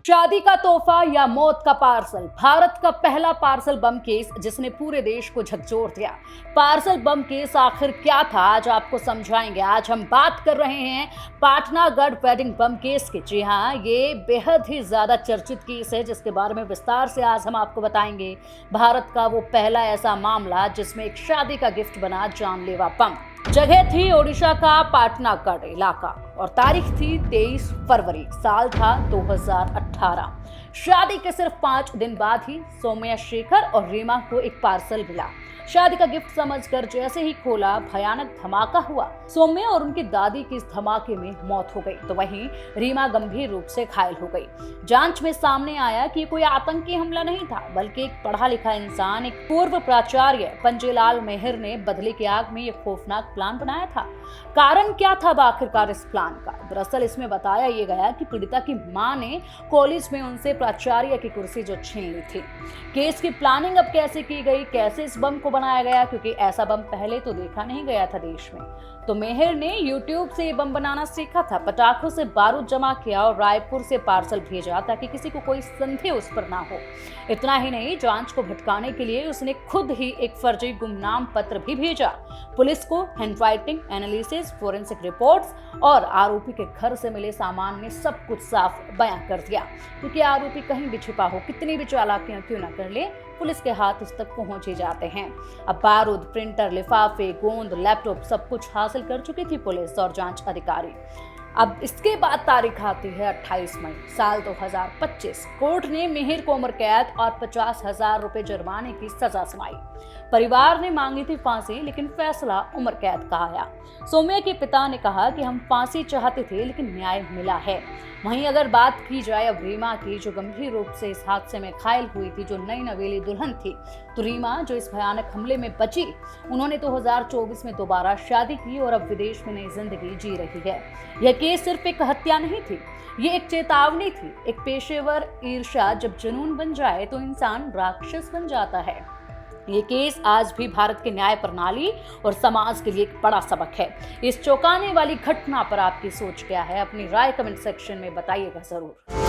शादी का तोहफा या मौत का पार्सल, भारत का पहला पार्सल बम केस जिसने पूरे देश को झकझोर दिया। पार्सल बम केस आखिर क्या था, आज आपको समझाएंगे। आज हम बात कर रहे हैं पाटनागढ़ वेडिंग बम केस की। जी हाँ, ये बेहद ही ज्यादा चर्चित केस है जिसके बारे में विस्तार से आज हम आपको बताएंगे। भारत का वो पहला ऐसा मामला जिसमें एक शादी का गिफ्ट बना जानलेवा बम। जगह थी ओडिशा का पाटनागढ़ इलाका और तारीख थी 23 फरवरी, साल था 2018। शादी के सिर्फ 5 दिन बाद ही सौम्या शेखर और रीमा को एक पार्सल मिला। शादी का गिफ्ट समझकर जैसे ही खोला, भयानक धमाका हुआ। सौम्या और उनकी दादी की इस धमाके में मौत हो गई, तो वहीं रीमा गंभीर रूप से घायल हो गई। जांच में सामने आया कि कोई आतंकी हमला नहीं था, बल्कि एक पढ़ा लिखा इंसान, एक पूर्व प्राचार्य पंजेलाल मेहर ने बदले की आग में यह खौफनाक प्लान बनाया था। कारण क्या था आखिरकार इस प्लान का? दरअसल इसमें बताया ये गया कि पीड़िता की मां ने कॉलेज में उनसे प्राचार्य की कुर्सी जो छीन ली थी। केस की प्लानिंग अब कैसे की गई, कैसे इस बम को बनाया गया, क्योंकि ऐसा बम पहले तो देखा नहीं गया था देश में। तो मेहर ने यूट्यूब से ये बम बनाना सीखा था, पटाखों से बारूद जमा किया और रायपुर से पार्सल भेजा ताकि किसी को कोई संदेह उस पर ना हो। इतना ही नहीं, जांच को भटकाने के लिए उसने खुद ही एक फर्जी गुमनाम पत्र भी भेजा। पुलिस को हैंडराइटिंग एनालिसिस, फोरेंसिक रिपोर्ट्स और आरोपी के घर से मिले सामान ने सब कुछ साफ बयां कर दिया, क्योंकि आरोपी कहीं भी छिपा हो, कितनी भी चालाकियां क्यों ना कर ले, पुलिस के हाथ उस तक पहुंच ही जाते हैं। अब बारूद, प्रिंटर, लिफाफे, गोंद, लैपटॉप सब कुछ हासिल कर चुकी थी पुलिस और जांच अधिकारी। अब इसके बाद तारीख आती है 28 मई साल 2025। कोर्ट ने मेहर को उम्र कैद और 50,000 रुपए जुर्माने की सजा सुनाई। परिवार ने मांगी थी फांसी, लेकिन फैसला उम्र कैद का आया। सौम्या के पिता ने कहा कि हम फांसी चाहते थे, लेकिन न्याय मिला है। वहीं अगर बात की जाए अब रीमा की, जो गंभीर रूप से इस हादसे में घायल हुई थी, जो नई नवेली दुल्हन थी, तो रीमा जो इस भयानक हमले में बची, उन्होंने 2024 में दोबारा शादी की और अब विदेश में नई जिंदगी जी रही है। यह केस सिर्फ एक हत्या नहीं थी, ये एक चेतावनी थी। एक पेशेवर ईर्ष्या जब जुनून बन जाए तो इंसान राक्षस बन जाता है। ये केस आज भी भारत के न्याय प्रणाली और समाज के लिए एक बड़ा सबक है। इस चौंकाने वाली घटना पर आपकी सोच क्या है? अपनी राय कमेंट सेक्शन में बताइएगा जरूर।